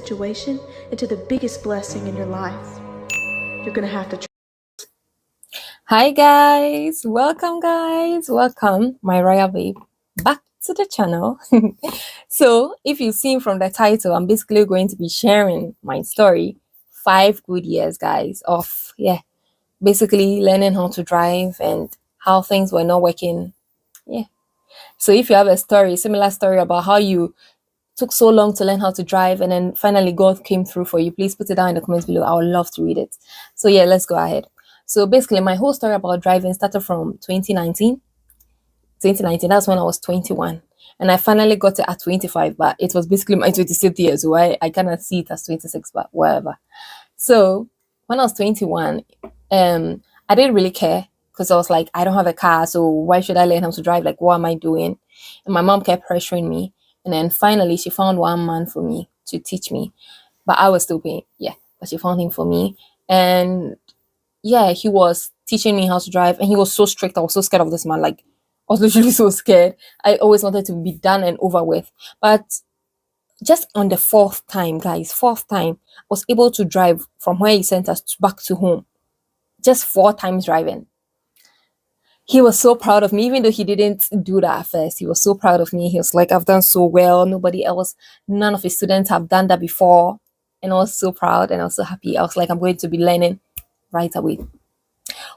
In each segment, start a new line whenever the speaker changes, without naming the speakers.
situation into the biggest blessing in your life. You're going to have to
Hi guys, welcome my royal babe back to the channel. So if you've seen from the title, I'm basically going to be sharing my story, 5 good years guys of basically learning how to drive and how things were not working. So if you have a similar story about how you took so long to learn how to drive and then finally God came through for you, please put it down in the comments below. I would love to read it. So let's go ahead. So basically my whole story about driving started from 2019. That's when I was 21. And I finally got it at 25, but it was basically my 26th year, so I cannot see it as 26, but whatever. So when I was 21, I didn't really care because I was like, I don't have a car, so why should I learn how to drive? Like, what am I doing? And my mom kept pressuring me. And then finally, she found one man for me to teach me, but I was still paying. But she found him for me. And he was teaching me how to drive, and he was so strict. I was so scared of this man. Like, I was literally so scared. I always wanted to be done and over with. But just on the fourth time, I was able to drive from where he sent us back to home. Just 4 times driving. He was so proud of me, even though he didn't do that at first. He was so proud of me. He was like, I've done so well. None of his students have done that before. And I was so proud and I was so happy. I was like, I'm going to be learning right away.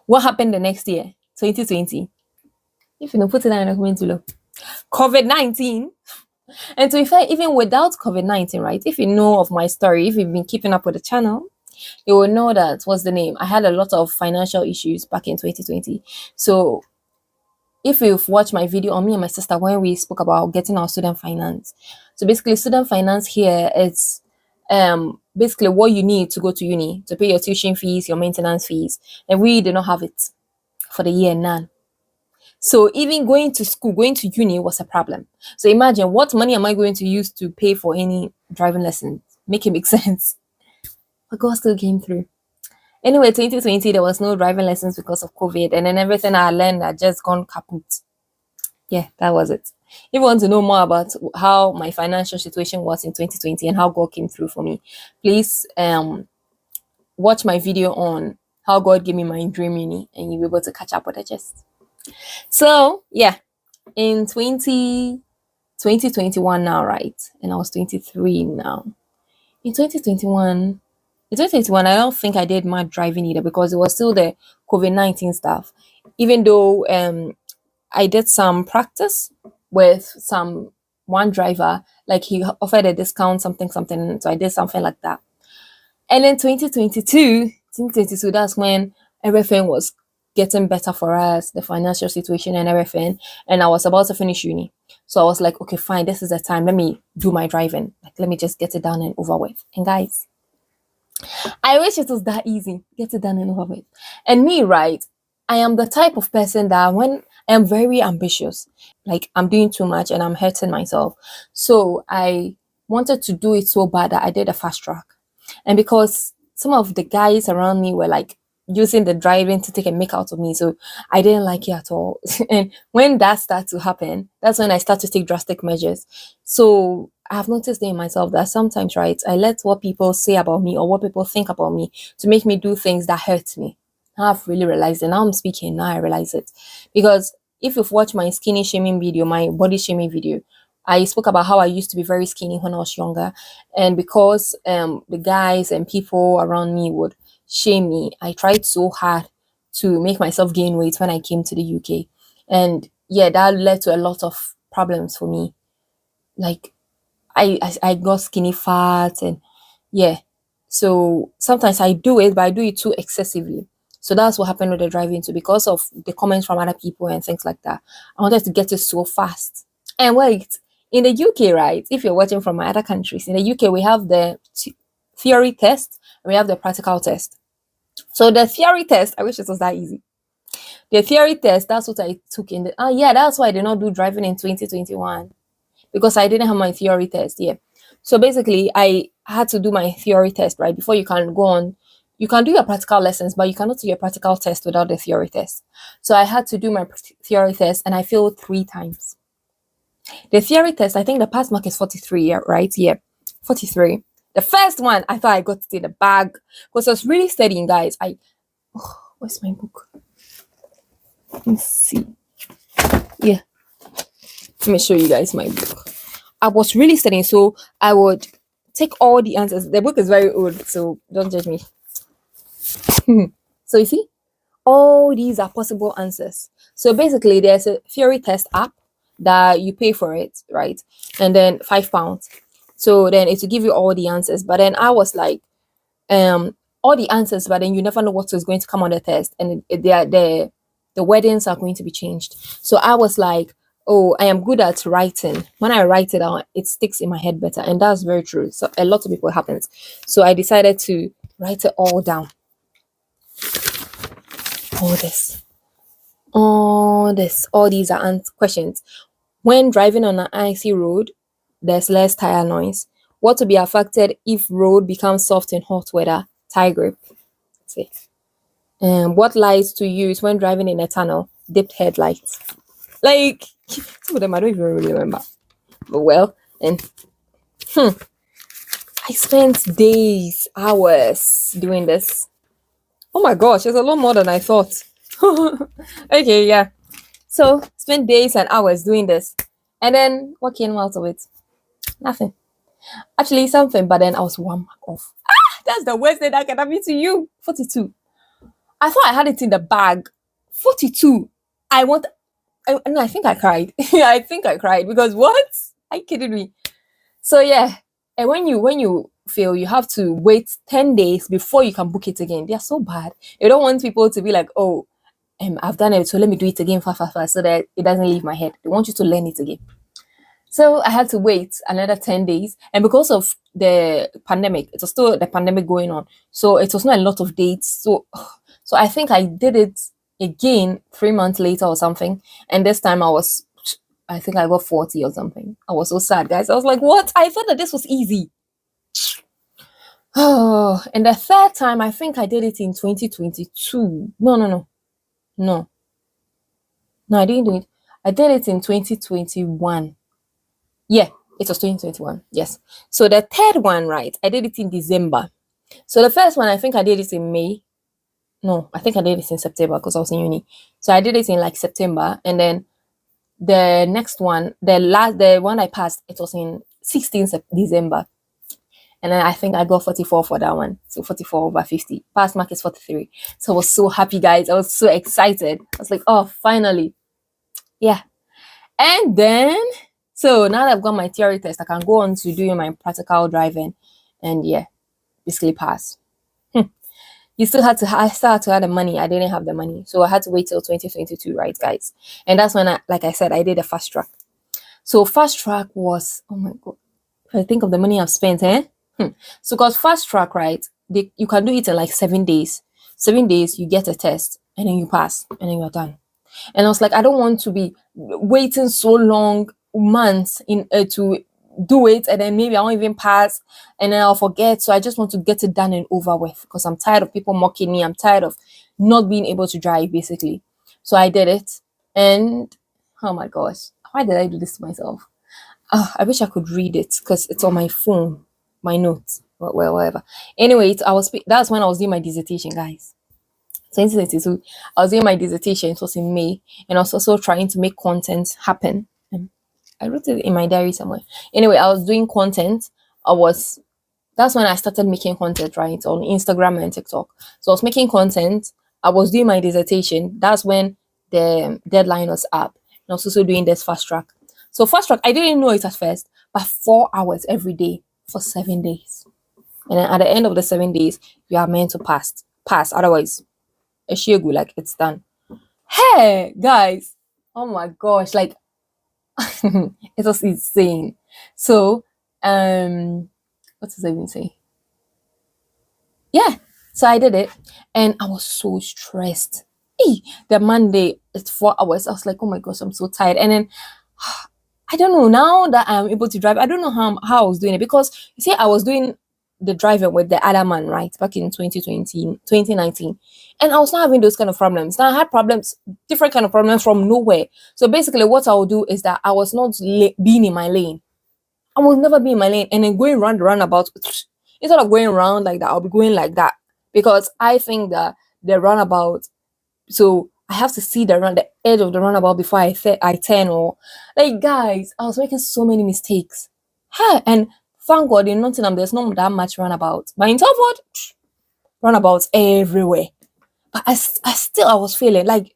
What happened the next year, 2020? If you don't put it down in the comments below. COVID-19. And to be fair, even without COVID-19, right? If you know of my story, if you've been keeping up with the channel, you will know that, what's the name? I had a lot of financial issues back in 2020. So if you've watched my video on me and my sister when we spoke about getting our student finance. So basically student finance here is basically what you need to go to uni, to pay your tuition fees, your maintenance fees. And we did not have it for the year, none. So even going to school, going to uni was a problem. So imagine, what money am I going to use to pay for any driving lessons? Make it make sense. But God still came through. Anyway, 2020, there was no driving lessons because of COVID, and then everything I learned had just gone kaput. That was it. If you want to know more about how my financial situation was in 2020 and how God came through for me, please watch my video on how God gave me my dream uni, and you'll be able to catch up with the gist. So in 2021 now, right? And I was 23 now. In 2021, I don't think I did my driving either because it was still the COVID-19 stuff. Even though I did some practice with one driver, like he offered a discount, something. So I did something like that. And then 2022, that's when everything was getting better for us, the financial situation and everything. And I was about to finish uni. So I was like, okay, fine, this is the time. Let me do my driving. Like, let me just get it done and over with. And guys, I wish it was that easy. Get it done and over with. And me, right? I am the type of person that when I am very ambitious, like I'm doing too much and I'm hurting myself. So I wanted to do it so bad that I did a fast track. And because some of the guys around me were like using the driving to take a make out of me, so I didn't like it at all. And when that started to happen, that's when I start to take drastic measures. So I have noticed in myself that sometimes, right, I let what people say about me or what people think about me to make me do things that hurt me. Now I've really realized it. Now I'm speaking, now I realize it. Because if you've watched my skinny shaming video, my body shaming video, I spoke about how I used to be very skinny when I was younger. And because the guys and people around me would shame me, I tried so hard to make myself gain weight when I came to the UK. And that led to a lot of problems for me. Like, I got skinny fat and so sometimes I do it, but I do it too excessively. So that's what happened with the driving too, because of the comments from other people and things like that. I wanted to get it so fast. And wait, in the UK, right, if you're watching from my other countries, in the UK we have the theory test and we have the practical test. So the theory test, I wish it was that easy. The theory test, that's what I took in the that's why I did not do driving in 2021. Because I didn't have my theory test. So basically, I had to do my theory test, right? Before you can go on, you can do your practical lessons, but you cannot do your practical test without the theory test. So I had to do my theory test and I failed 3 times. The theory test, I think the pass mark is 43, right? 43. The first one, I thought I got it in the bag because I was really studying, guys. Where's my book? Let me see. Yeah, let me show you guys my book. I was really studying, so I would take all the answers. The book is very old, so don't judge me. So you see, all these are possible answers. So basically, there's a theory test app that you pay for it, right? And then £5. So then it will give you all the answers. But then I was like, all the answers, but then you never know what is going to come on the test, and the weddings are going to be changed. So I was like, oh, I am good at writing. When I write it out, it sticks in my head better, and that's very true. So a lot of people happens. So I decided to write it all down. All these are questions. When driving on an icy road, there's less tire noise. What to be affected if road becomes soft in hot weather? Tire grip. That's it. What lights to use when driving in a tunnel? Dipped headlights. Like some of them I don't even really remember. But well, and I spent days, hours doing this. Oh my gosh, it's a lot more than I thought. Okay, yeah. So spent days and hours doing this. And then what came out of it? Nothing. Actually something, but then I was 1 mark off. That's the worst thing that can happen to you. 42. I thought I had it in the bag. 42. I think I cried. I think I cried because what? Are you kidding me? So yeah. And when you fail, you have to wait 10 days before you can book it again. They are so bad. You don't want people to be like, oh, I've done it, so let me do it again fast, so that it doesn't leave my head. They want you to learn it again. So I had to wait another 10 days. And because of the pandemic, it was still the pandemic going on. So it was not a lot of dates. So I think I did it again 3 months later or something. And this time I think I got 40 or something. I was so sad, guys. I was like, what? I thought that this was easy. Oh, and the third time, I think I did it in 2022. No, I didn't do it. I did it in 2021. Yeah, it was 2021. Yes. So the third one, right? I did it in December. So the first one, I think I did it in May. No, I think I did it in September because I was in uni. So I did it in like September, and then the next one, the one I passed, it was in 16th December. And then I think I got 44 for that one. So 44 over 50. Pass mark is 43. So I was so happy, guys. I was so excited. I was like, oh, finally. Yeah. And then, so now that I've got my theory test, I can go on to doing my practical driving. And yeah, basically pass. I still had to have the money. I didn't have the money. So I had to wait till 2022, right, guys? And that's when like I said, I did a fast track. So fast track was, oh my God. If I think of the money I've spent, So because fast track, right, you can do it in like 7 days. 7 days, you get a test, and then you pass, and then you're done. And I was like, I don't want to be waiting so long, months to do it, and then maybe I won't even pass, and then I'll forget. So I just want to get it done and over with because I'm tired of people mocking me. I'm tired of not being able to drive, basically. So I did it, and oh my gosh, why did I do this to myself? I wish I could read it because it's on my phone, my notes, well, whatever. Anyway, that's when I was doing my dissertation, guys. 2022, I was doing my dissertation. It was in May, and I was also trying to make content happen. I wrote it in my diary somewhere. Anyway, I was doing content. That's when I started making content, right, on Instagram and TikTok. So I was making content. I was doing my dissertation. That's when the deadline was up. And I was also doing this fast track. So fast track, I didn't know it at first, but 4 hours every day for 7 days. And then at the end of the 7 days, you are meant to pass. Otherwise, like it's done. Hey guys, oh my gosh, like it was insane. So what does I even say? Yeah, so I did it, and I was so stressed. The Monday, it's 4 hours. I was like, oh my gosh, I'm so tired. And then I don't know, now that I'm able to drive, I don't know how I was doing it, because you see, I was doing the driving with the other man, right, back in 2019, and I was not having those kind of problems. Now I had different kind of problems from nowhere. So basically what I would do is that I was not being in my lane. I will never be in my lane, and then going round the roundabout. instead of going around like that, I'll be going like that because I think that the roundabout. So I have to see the edge of the roundabout before I turn. Or like, guys, I was making so many mistakes. Huh, and thank God in Nottingham there's not that much roundabout. But in Telford, roundabouts everywhere. But I was feeling like,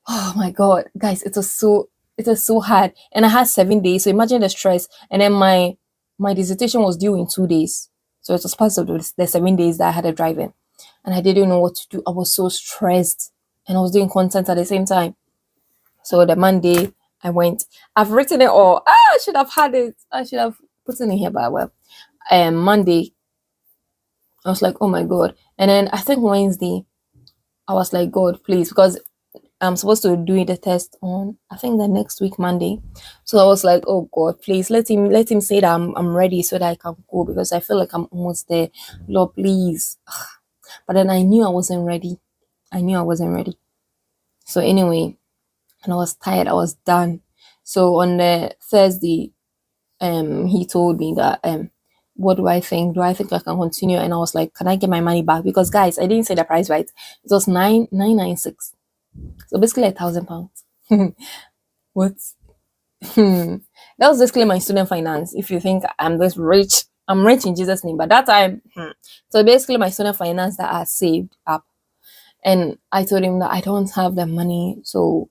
oh my God, guys, it was so hard. And I had 7 days. So imagine the stress. And then my dissertation was due in 2 days. So it was part of the 7 days that I had a driving. And I didn't know what to do. I was so stressed. And I was doing content at the same time. So the Monday I went. I've written it all. I should have had it. I should have put it in here, but well. Monday, I was like, oh my God. And then I think Wednesday, I was like, God, please, because I'm supposed to do the test on I think the next week Monday. So I was like, oh God, please let him say that I'm ready so that I can go because I feel like I'm almost there. Lord, please. But then I knew I wasn't ready. I knew I wasn't ready. So anyway, and I was tired, I was done. So on the Thursday, he told me that what do I think? Do I think I can continue? And I was like, can I get my money back? Because guys, I didn't say the price right. It was 996. So basically £1,000. What? That was basically my student finance. If you think I'm this rich, I'm rich in Jesus' name. But that time, so basically my student finance that I saved up. And I told him that I don't have the money. So,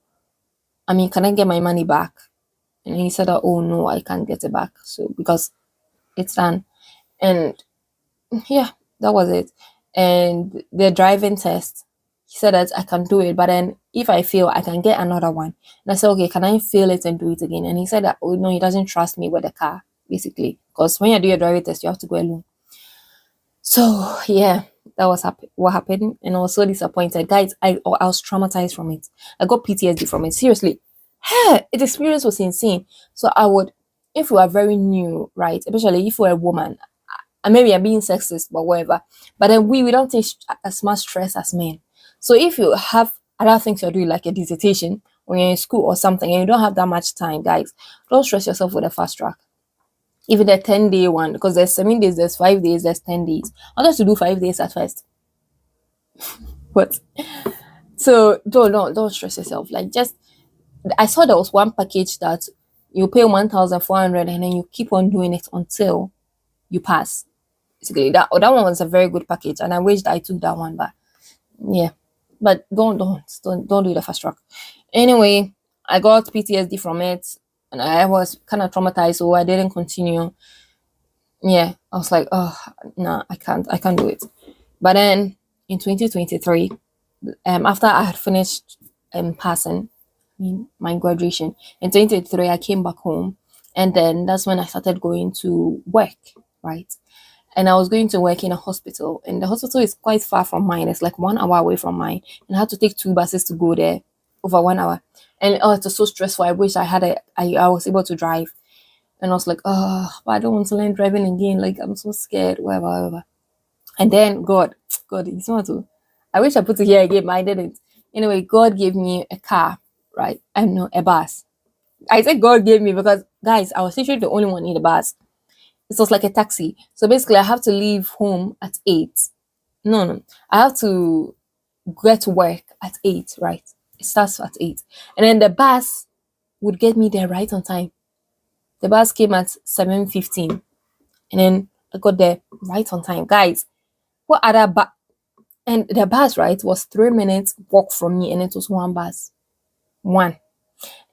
I mean, can I get my money back? And he said that, oh no, I can't get it back. So, because it's done. And yeah, that was it. And the driving test, he said that I can do it, but then if I fail, I can get another one. And I said, okay, can I fail it and do it again? And he said that, oh no, he doesn't trust me with the car, basically. Because when you do your driving test, you have to go alone. So yeah, that was what happened. And I was so disappointed. Guys, I was traumatized from it. I got PTSD from it. Seriously. The experience was insane. So I would, if you are very new, right, especially if you're a woman, and maybe I'm being sexist, but whatever. But then we don't take as much stress as men. So if you have other things you're doing, like a dissertation, or you're in school or something, and you don't have that much time, guys, don't stress yourself with a fast track. Even the 10-day one, because there's 7 days, there's 5 days, there's 10 days. I wanted to do 5 days at first. But so don't stress yourself. Like, just I saw there was one package that you pay 1,400 and then you keep on doing it until you pass. Basically, that one was a very good package, and I wished I took that one, but yeah. But don't do the fast track. Anyway, I got PTSD from it, and I was kind of traumatized, so I didn't continue. Yeah, I was like, oh no, I can't do it. But then in 2023, after I had finished passing, my graduation in 2023, I came back home, and then that's when I started going to work, right? And I was going to work in a hospital, and the hospital is quite far from mine. It's like 1 hour away from mine, and I had to take 2 buses to go there, over 1 hour. And oh, it was so stressful. I wish I was able to drive. And I was like, oh, but I don't want to learn driving again. Like, I'm so scared, whatever. And then God, He's not to. I wish I put it here again, but I didn't. Anyway, God gave me a car, right? I know, a bus. I said God gave me because, guys, I was literally the only one in the bus. It was like a taxi. So basically, I have to leave home at 8. No. I have to get to work at 8, right? It starts at 8. And then the bus would get me there right on time. The bus came at 7:15. And then I got there right on time. Guys, what other bus? And the bus, right, was 3 minutes walk from me, and it was one bus. One.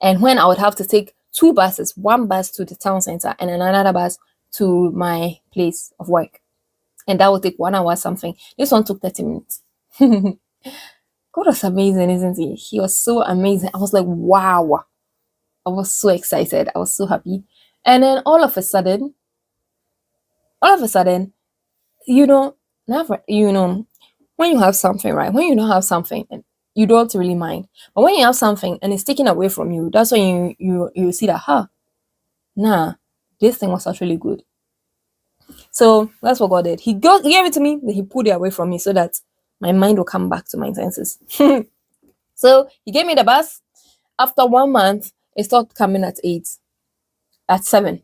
And when I would have to take 2 buses, one bus to the town center and another bus to my place of work. And that would take 1 hour something. This one took 30 minutes. God was amazing, isn't he? He was so amazing. I was like, wow. I was so excited. I was so happy. And then all of a sudden, when you have something, right? When you don't have something, you don't really mind. But when you have something and it's taken away from you, that's when you see that, this thing was actually good. So that's what God did. He gave it to me, then he pulled it away from me so that my mind will come back to my senses. So he gave me the bus. After 1 month, it stopped coming at 8, at 7.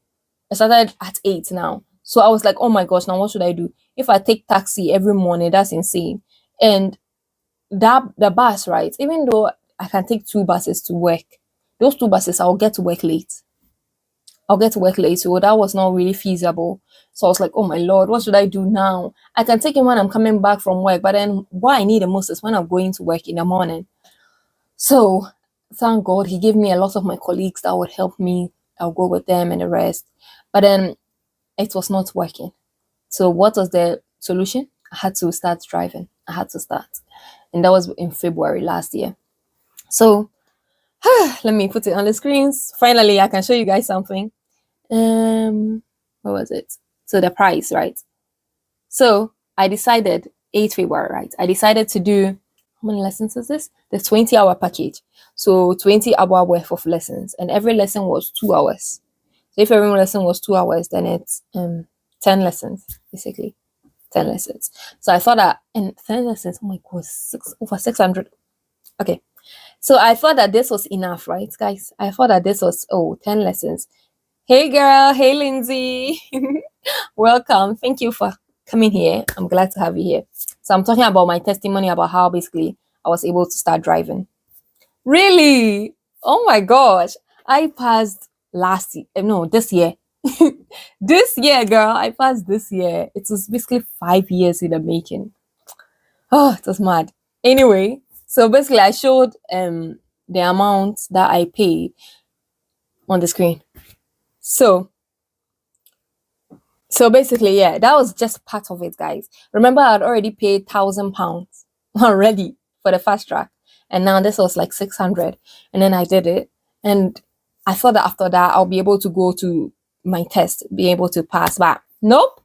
It started at 8 now. So I was like, oh my gosh, now what should I do? If I take taxi every morning, that's insane. And that the bus, right? Even though I can take two buses to work, those two buses I'll get to work late. I'll get to work late. So that was not really feasible. So I was like, oh my lord, what should I do now? I can take it when I'm coming back from work, but then what I need the most is when I'm going to work in the morning. So thank God he gave me a lot of my colleagues that would help me. I'll go with them and the rest. But then it was not working. So what was the solution? I had to start driving. I had to start. And that was in February last year. So let me put it on the screens. Finally, I can show you guys something. What was it? So the price, right? So I decided 8th February, right? I decided to do, how many lessons is this? The 20-hour package. So 20-hour worth of lessons, and every lesson was 2 hours. So if every lesson was 2 hours, then it's 10 lessons, basically. 10 lessons. So I thought that, and 10 lessons, oh my god, over 600. Okay. So I thought that this was enough, right, guys? I thought that this was, 10 lessons. Hey girl, hey Lindsay. Welcome. Thank you for coming here. I'm glad to have you here. So I'm talking about my testimony about how basically I was able to start driving. Really? Oh my gosh. I passed this year. This year, girl. I passed this year. It was basically 5 years in the making. Oh, it was mad. Anyway, so basically I showed the amount that I paid on the screen. So basically, yeah, that was just part of it, guys. Remember, I'd already paid £1,000 already for the fast track, and now this was like 600. And then I did it, and I thought that after that I'll be able to go to my test, be able to pass. But nope,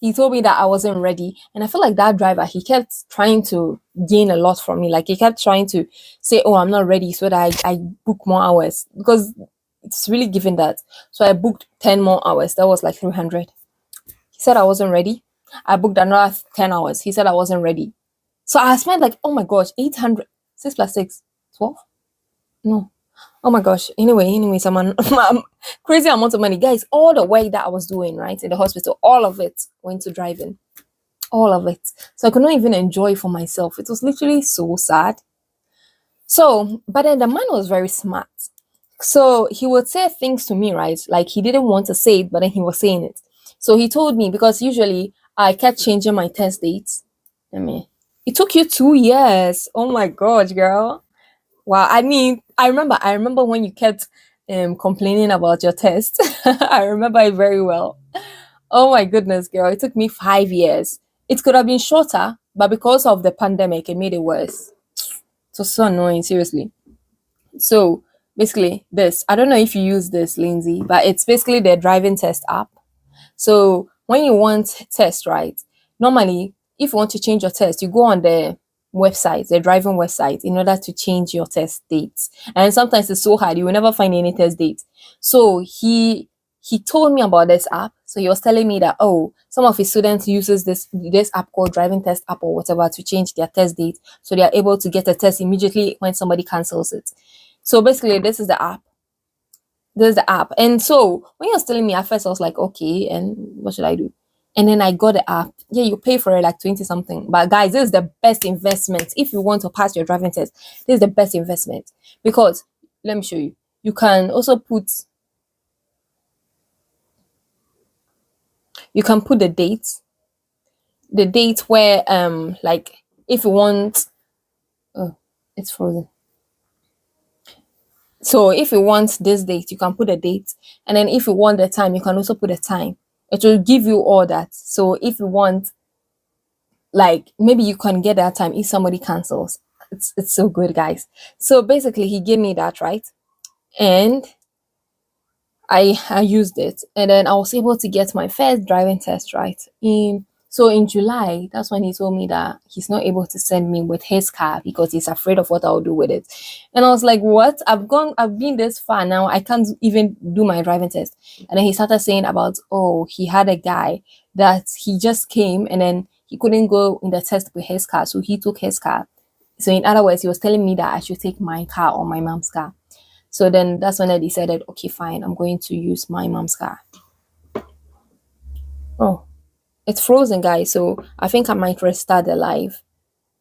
he told me that I wasn't ready, and I feel like that driver, he kept trying to gain a lot from me. Like he kept trying to say, "Oh, I'm not ready," so that I book more hours, because it's really given that. So I booked 10 more hours. That was like 300. He said I wasn't ready. I booked another 10 hours. He said I wasn't ready. So I spent like, oh my gosh, 800. 6 plus 6, 12? No. Oh my gosh. Anyway, someone, crazy amount of money. Guys, all the work that I was doing, right, in the hospital, all of it went to driving. All of it. So I could not even enjoy for myself. It was literally so sad. So, but then the man was very smart. So he would say things to me, right? Like he didn't want to say it, but then he was saying it. So he told me, because usually I kept changing my test dates. It took you 2 years. Oh my gosh, girl. Wow. I mean, I remember when you kept complaining about your test. I remember it very well. Oh my goodness, girl. It took me 5 years. It could have been shorter, but because of the pandemic, it made it worse. It was so annoying, seriously. So basically, I don't know if you use this, Lindsay, but it's basically the driving test app. So when you want test, right, normally if you want to change your test, you go on the website, the driving website, in order to change your test dates. And sometimes it's so hard, you will never find any test dates. So he told me about this app. So he was telling me that, some of his students uses this app called driving test app or whatever to change their test date, so they are able to get a test immediately when somebody cancels it. So basically, this is the app. And so when he was telling me at first, I was like, okay, and what should I do? And then I got the app. Yeah, you pay for it like 20 something. But guys, this is the best investment. If you want to pass your driving test, this is the best investment. Because let me show you. You can also put the date. The date where like if you want, it's frozen. So if you want this date, you can put a date. And then if you want the time, you can also put a time. It will give you all that. So if you want, like, maybe you can get that time if somebody cancels. It's so good, guys. So basically, he gave me that, right? And I used it. And then I was able to get my first driving test, right? So in July, that's when he told me that he's not able to send me with his car because he's afraid of what I'll do with it. And I was like, what? I've been this far now. I can't even do my driving test. And then he started saying about, he had a guy that he just came and then he couldn't go in the test with his car. So he took his car. So in other words, he was telling me that I should take my car or my mom's car. So then that's when I decided, okay, fine, I'm going to use my mom's car. Oh, it's frozen, guys. So I think I might restart the live.